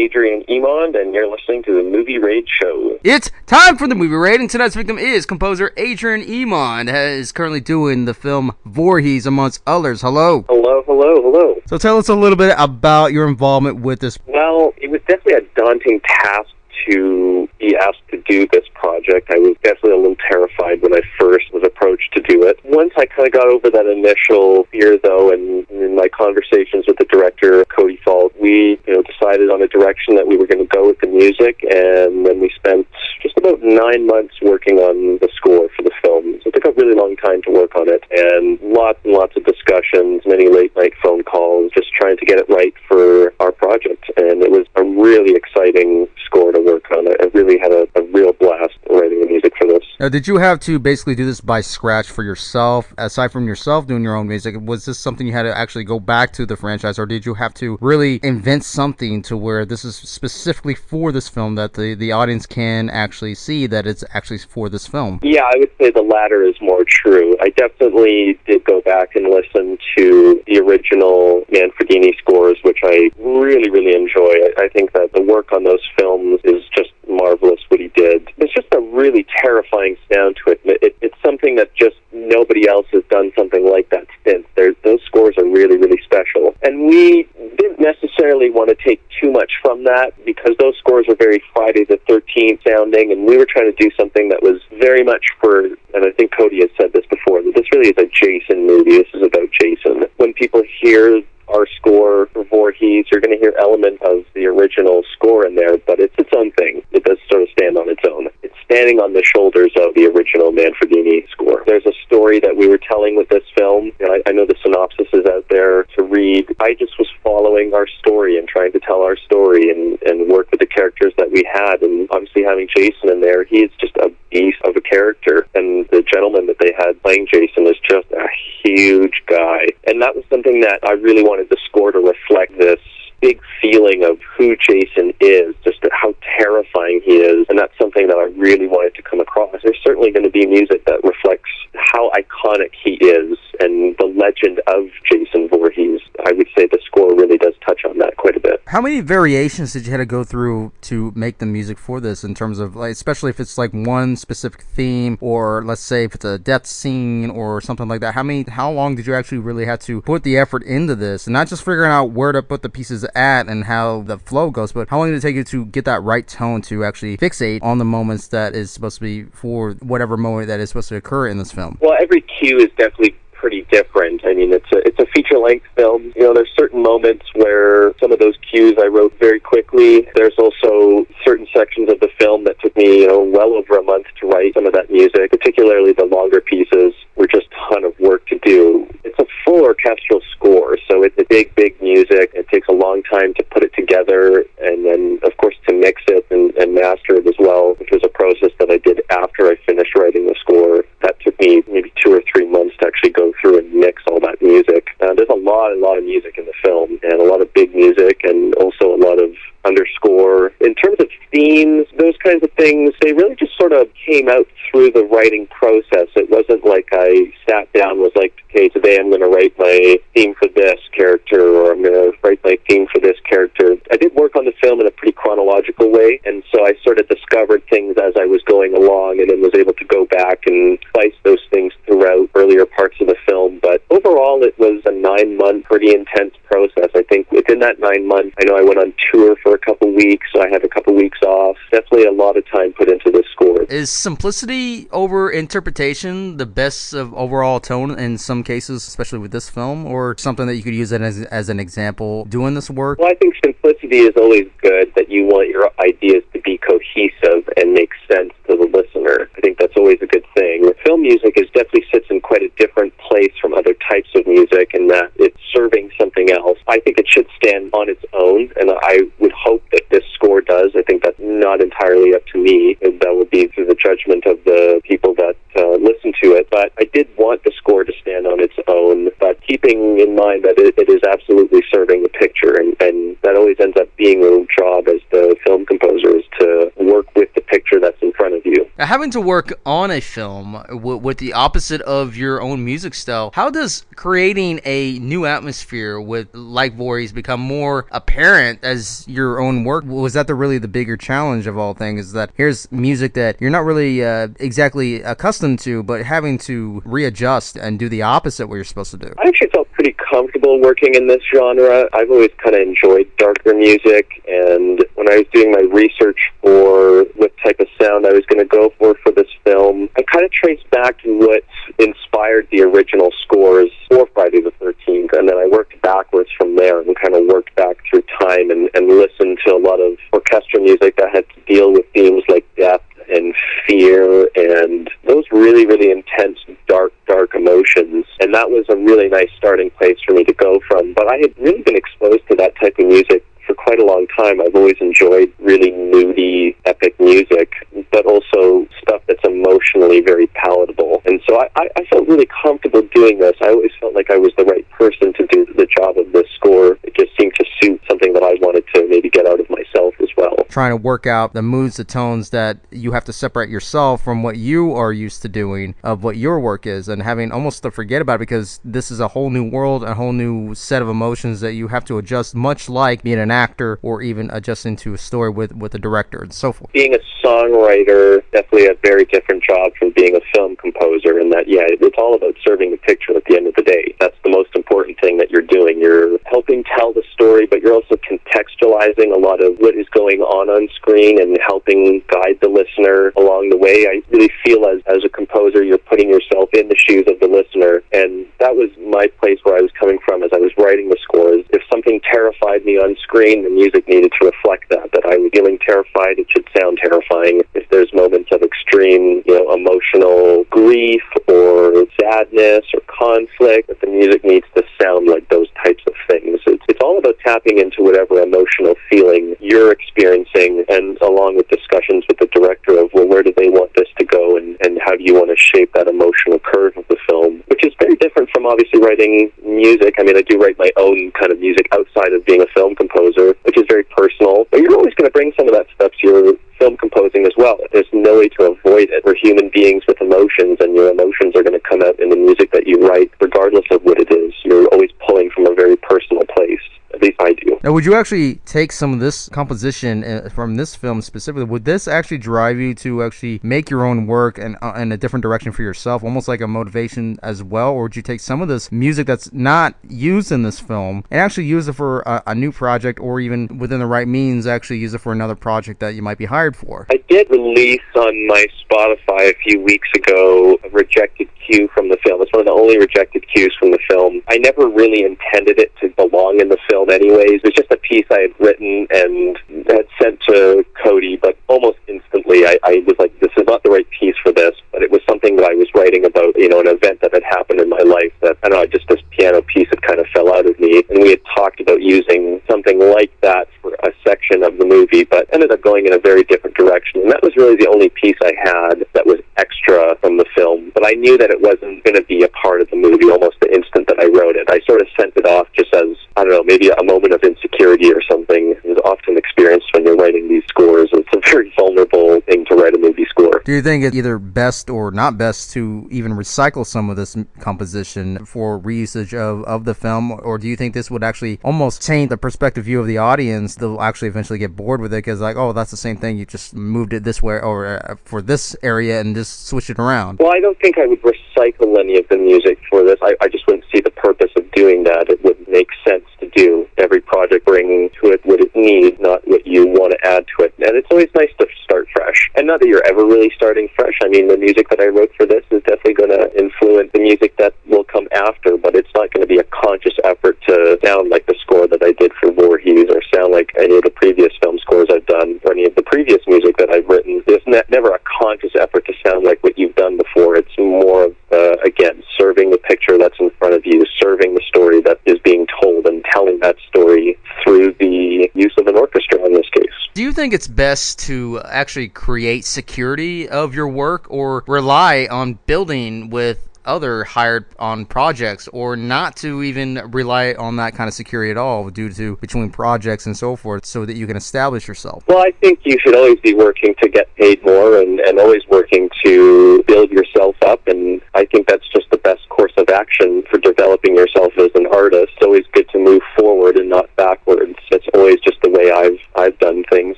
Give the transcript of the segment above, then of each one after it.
Adrian Emond, and you're listening to the Movie Raid Show. It's time for the Movie Raid, and tonight's victim is composer Adrian Emond, who is currently doing the film Voorhees, amongst others. Hello. Hello. So tell us a little bit about your involvement with this. Well, it was definitely a daunting task to be asked to do this project. I was definitely a little terrified when I first was approached to do it. Once I kind of got over that initial fear, though, and in my conversations with the director, Cody Fault, we decided on a direction that we were going to go with the music, and then we spent just about 9 months working on the score for the film. So it took a really long time to work on it, and lots of discussions, many late-night phone calls, just trying to get it right for our project. And it was a really exciting score to work on. I really had a real blast writing the music for this. Now, did you have to basically do this by scratch for yourself? Aside from yourself doing your own music, was this something you had to actually go back to the franchise, or did you have to really invent something to where this is specifically for this film that the audience can actually see that it's actually for this film? Yeah, I would say the latter is more true. I definitely did go back and listen to the original Manfredini scores, which I really enjoy. I think that the work on those films is just marvelous what he did. There's just a really terrifying sound to it. It's something that just nobody else has done something like that since. Those scores are really special. And we didn't necessarily want to take too much from that because those scores were very Friday the 13th sounding, and we were trying to do something that was very much for, and I think Cody has said this before, that this really is a Jason movie. This is about Jason. When people hear our score for Voorhees, you're going to hear elements of the original score in there, but it's its own thing. It does sort of stand on its own. It's standing on the shoulders of the original Manfredini score. There's a story that we were telling with this film, and I know the synopsis is out there to read. I just was following our story and trying to tell our story and work with the characters that we had, and obviously having Jason in there, he's just a beast of a character, and the gentleman that they had playing Jason is just a huge guy. And that was something that I really wanted the score to reflect, this big feeling of who Jason is, just how terrifying he is, and that's something that I really wanted to come across. There's certainly going to be music that reflects how iconic he is and the legend of Jason Voorhees. I would say the score really does touch on that quite a bit. How many variations did you have to go through to make the music for this, in terms of, like, especially if it's like one specific theme, or let's say if it's a death scene or something like that? How long did you actually really have to put the effort into this, and not just figuring out where to put the pieces at and how the flow goes, but how long did it take you to get that right tone to actually fixate on the moments that is supposed to be for whatever moment that is supposed to occur in this film? Well, every cue is definitely pretty different. I mean, it's a feature-length film. There's certain moments where some of those cues I wrote very quickly. There's also certain sections of the film that took me, well over a month to write some of that music, particularly the longer pieces were just a ton of work to do. It's a full orchestral score, so it's a big music. It takes a long time to put it together, and then, of course, to mix it and master it as well, which was a process that I did after I finished writing the score. That took me maybe 2 or 3 months to actually go through and mix all that music. There's a lot of music in the film, and a lot of big music, and also a lot of underscore. In terms of themes, those kinds of things, they really just sort of came out through the writing process. It wasn't like I sat down and was like, okay, today I'm going to write my theme for this character, or I'm going to write my theme for this character. I did work on the film in a pretty chronological way, and so I sort of discovered things as I was going along, and then was able to go back and spice those things throughout earlier parts of the film. But overall, it was a 9-month, pretty intense process. I think within that 9 months, I know I went on tour for a couple weeks, so I had a couple weeks off. Definitely a lot of time put into this score. Is simplicity over interpretation the best of overall tone in some cases, especially with this film, or something that you could use it as an example doing this work? Well, I think simplicity is always good, that you want your ideas to be cohesive and make sense to the listener. I think that's always a good thing. Film music definitely sits in quite a different place from other types of music, in that it's serving something else. I think it should stand on its own, and I would hope that this score does. I think that's not entirely up to me. That would be through the judgment of the people that listen to it. But I did want the score to stand on its own, but keeping in mind that it is absolutely serving the picture, and that always ends up being your job as the film composer, is to work with the picture that's in front of you. Now, having to work on a film with the opposite of your own music style, how does creating a new atmosphere with like voice become more apparent as your own work? Was that really the bigger challenge of all things, is that here's music that you're not really exactly accustomed to, but having to readjust and do the opposite what you're supposed to do? I actually felt pretty comfortable working in this genre. I've always kind of enjoyed darker music, and when I was doing my research for what type of sound I was going to go for this film, I kind of traced back to what inspired the original scores for Friday the 13th, and then I worked backwards from there and kind of worked back through time and listened to a lot of orchestral music that had to deal with themes like death and fear and those really, really intense, dark emotions. And that was a really nice starting place for me to go from. But I had really been exposed to that type of music for quite a long time. I've always enjoyed really moody, epic music, but also stuff that's emotionally very palatable. And so I felt really comfortable doing this. I always felt like I was the right person to do the job of this score. It just seemed to suit something that I wanted to maybe get out of myself as well. Trying to work out the moods, the tones that you have to separate yourself from what you are used to doing of what your work is, and having almost to forget about it because this is a whole new world, a whole new set of emotions that you have to adjust, much like being an actor or even adjusting to a story with a director and so forth. Being a songwriter, definitely a very different job from being a film composer, in that, yeah, it's all about serving the picture at the end of the day. That's the most important thing that you're doing. You're helping tell the story, but you're also contextualizing a lot of what is going on screen and helping guide the listener along the way. I really feel as a composer, you're putting yourself in the shoes of the listener, and that was my place where I was coming from as I was writing the scores. If something terrified me on screen, the music needed to reflect that I was feeling terrified, it should sound terrifying. If there's moments of extreme, emotional grief or sadness or conflict, that the music needs to sound like those types of things. It's all about tapping into whatever emotional feeling you're experiencing, and along with discussions with the director of, well, where do they want this to go, and how do you want to shape that emotional curve of the film, which is very different from obviously writing music. I mean, I do write my own kind of music outside of being a film composer, which is very personal, but you're always going to bring some of that stuff to your film composing as well. There's no way to avoid it. We're human beings with emotions, and your emotions are going to come out in the music that you write, regardless of what it is. You're always pulling from a very personal place. At least I do. Now, would you actually take some of this composition from this film specifically? Would this actually drive you to actually make your own work and in a different direction for yourself, almost like a motivation as well? Or would you take some of this music that's not used in this film and actually use it for a new project, or even within the right means, actually use it for another project that you might be hired for? I did release on my Spotify a few weeks ago a rejected cue from the film. It's one of the only rejected cues from the film. I never really intended it to belong in the film anyways. It was just a piece I had written and had sent to Cody, but almost instantly I was like, this is not the right piece for this, but it was something that I was writing about, an event that had happened in my life that, I don't know, just this piano piece had kind of fell out of me, and we had talked about using something like that for a section of the movie, but ended up going in a very different direction, and that was really the only piece I had that was extra from the film, but I knew that it wasn't going to be a part of the movie almost the instant that I wrote it. I sort of sent it off just as, I don't know, maybe a moment of insecurity or something. It's often experienced when you're writing these scores. It's a very vulnerable thing to write a movie score. Do you think it's either best or not best to even recycle some of this composition for reusage of the film, or do you think this would actually almost taint the perspective view of the audience? They'll actually eventually get bored with it because, like, oh, that's the same thing. You just moved it this way or for this area and just switch it around. Well, I don't think I would recycle any of the music for this. I just wouldn't see the purpose of doing that. It wouldn't make sense to do. Every project bring to it what it needs, not what you want to add to it. And it's always nice to start fresh. And not that you're ever really starting fresh. I mean, the music that I wrote for this is definitely going to influence the music that will come after, but it's not going to be a conscious effort to sound like the score that I did for Voorhees or sound like any of the previous film scores I've done or any of the previous music that I've written. There's never a conscious effort to sound like what you've done before. It's more of, again, serving the picture that's in front of you, serving the story that is being told, and telling that story through the use of an orchestra in this case. Do you think it's best to actually create security of your work, or rely on building with other hired on projects, or not to even rely on that kind of security at all due to between projects and so forth, so that you can establish yourself? Well, I think you should always be working to get paid more and always working to build yourself up, and I think that's just the best course of action for developing yourself as an artist. It's always good to move forward and not backwards. It's always just the way I've done things,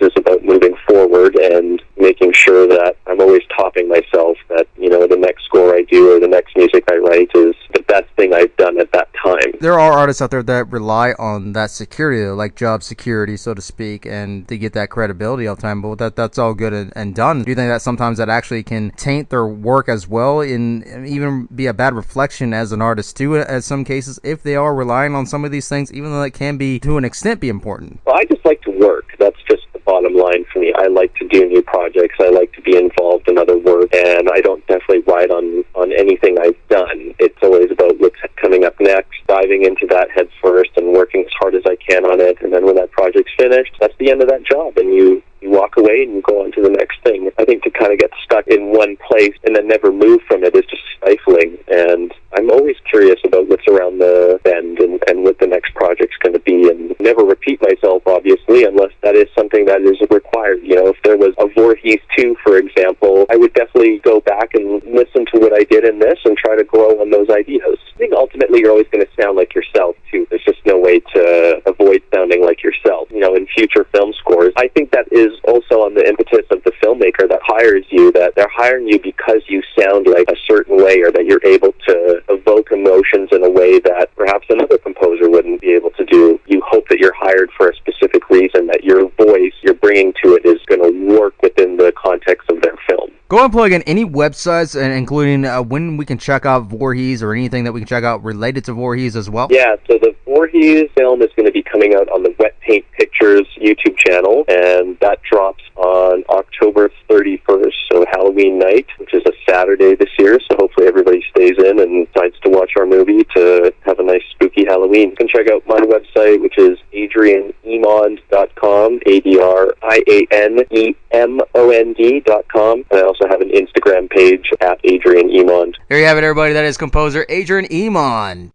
is about moving forward and making sure that I'm always topping myself, that, you know, the next score I do or the next music I write is the best thing I've done at that time. There are artists out there that rely on that security, like job security, so to speak, and to get that credibility all the time, but that's all good and done. Do you think that sometimes that actually can taint their work as well, and even be a bad reflection as an artist too, at some cases, if they are relying on some of these things, even though it can be, to an extent, be important? Well, I just like to work. That's just the bottom line for me. I like to do new projects. I like to be involved in other work, and I don't definitely ride on anything I've done. It's always about what's coming up next, diving into that head first and working as hard as I can on it, and then when that project's finished, that's the end of that job, and you walk away and you go on to the next thing. I think to kind of get stuck in one place and then never move from it is just stifling, and I'm always curious about what's around the bend and what the next project's going to be, and never repeat myself, obviously, unless that is something that is required. You know, if there was a Voorhees 2, for example, I would definitely go back and listen to what I did in this and try to grow on those ideas. I think ultimately you're always going to sound like yourself, too. There's just no way to avoid sounding like yourself. You know, in future film scores, I think that is also on the impetus of the filmmaker that hires you, that they're hiring you because you sound like a certain way, or that you're able to evoke emotions in a way that perhaps another composer wouldn't be able to do. You hope that you're hired for a specific reason, that your voice you're bringing to it is going to work within the context of their film. Go and plug in any websites, and including when we can check out Voorhees, or anything that we can check out related to Voorhees as well. Yeah, so the Voorhees film is going to be coming out on the Wet Paint Pictures YouTube channel, and that drops on October 31st, so Halloween night, which is a Saturday this year, so hopefully everybody stays in and decides to watch our movie to have a nice spooky Halloween. You can check out my website, which is adrianemond.com, ADRIANEMOND.com, and I also have an Instagram page at Adrian Emond. There you have it, everybody. That is composer Adrian Emond.